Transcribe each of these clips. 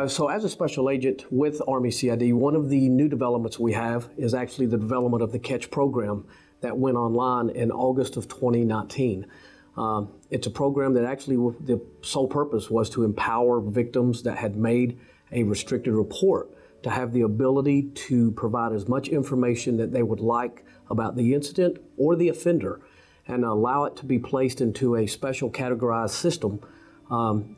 So as a special agent with Army CID, one of the new developments we have is actually the development of the CATCH program that went online in August of 2019. It's a program that actually the sole purpose was to empower victims that had made a restricted report to have the ability to provide as much information that they would like about the incident or the offender and allow it to be placed into a special categorized system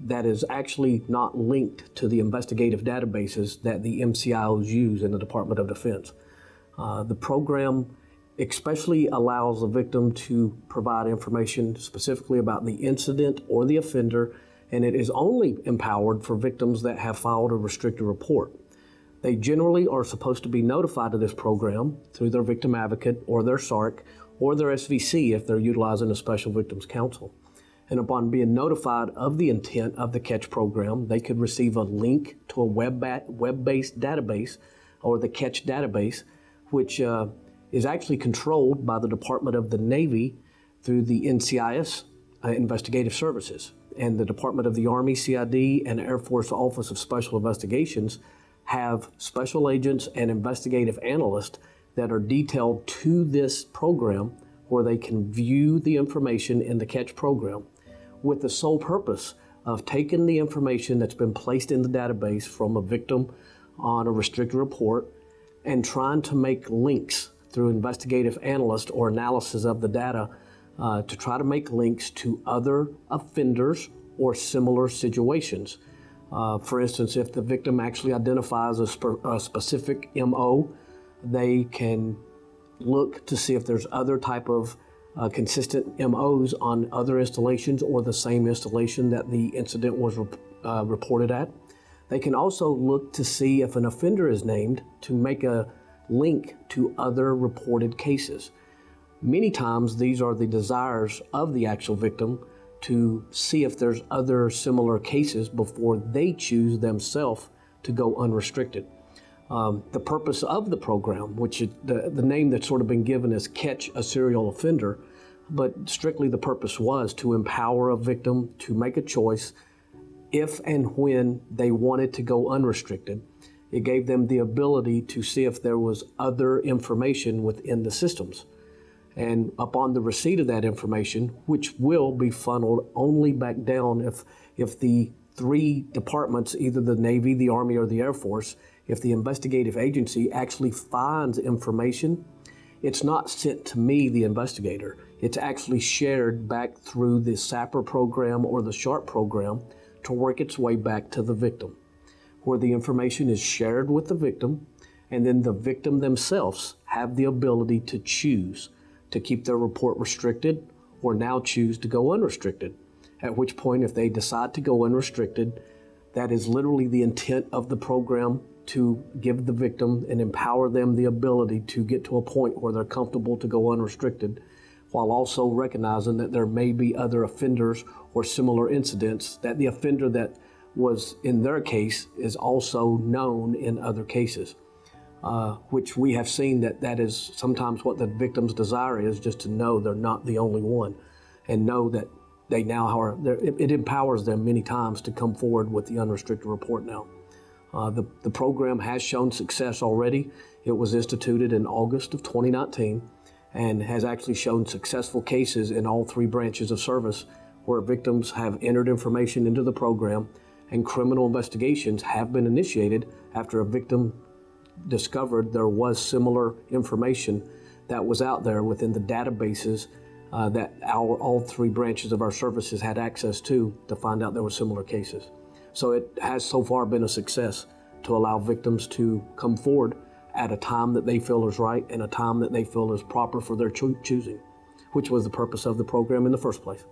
that is actually not linked to the investigative databases that the MCIOs use in the Department of Defense. The program especially allows the victim to provide information specifically about the incident or the offender, and it is only empowered for victims that have filed a restricted report. They generally are supposed to be notified of this program through their victim advocate or their SARC or their SVC if they're utilizing a Special Victims Counsel. And upon being notified of the intent of the CATCH program, they could receive a link to a web-based database or the CATCH database, which is actually controlled by the Department of the Navy through the NCIS Investigative Services. And the Department of the Army CID and Air Force Office of Special Investigations have special agents and investigative analysts that are detailed to this program where they can view the information in the CATCH program with the sole purpose of taking the information that's been placed in the database from a victim on a restricted report and trying to make links through investigative analyst or analysis of the data to try to make links to other offenders or similar situations. For instance, if the victim actually identifies a specific MO, they can look to see if there's other type of consistent MOs on other installations or the same installation that the incident was reported at. They can also look to see if an offender is named to make a link to other reported cases. Many times these are the desires of the actual victim to see if there's other similar cases before they choose themselves to go unrestricted. The purpose of the program, which the name that's sort of been given is Catch a Serial Offender, but strictly the purpose was to empower a victim to make a choice if and when they wanted to go unrestricted. It gave them the ability to see if there was other information within the systems. And upon the receipt of that information, which will be funneled only back down if the three departments, either the Navy, the Army, or the Air Force, if the investigative agency actually finds information, it's not sent to me, the investigator. It's actually shared back through the SAPR program or the SHARP program to work its way back to the victim, where the information is shared with the victim, and then the victim themselves have the ability to choose to keep their report restricted or now choose to go unrestricted. At which point, if they decide to go unrestricted, that is literally the intent of the program, to give the victim and empower them the ability to get to a point where they're comfortable to go unrestricted, while also recognizing that there may be other offenders or similar incidents that the offender that was in their case is also known in other cases, which we have seen that is sometimes what the victim's desire is, just to know they're not the only one and know that they now are, it empowers them many times to come forward with the unrestricted report now. The program has shown success already. It was instituted in August of 2019 and has actually shown successful cases in all three branches of service where victims have entered information into the program and criminal investigations have been initiated after a victim discovered there was similar information that was out there within the databases that all three branches of our services had access to find out there were similar cases. So it has so far been a success to allow victims to come forward at a time that they feel is right and a time that they feel is proper for their choosing, which was the purpose of the program in the first place.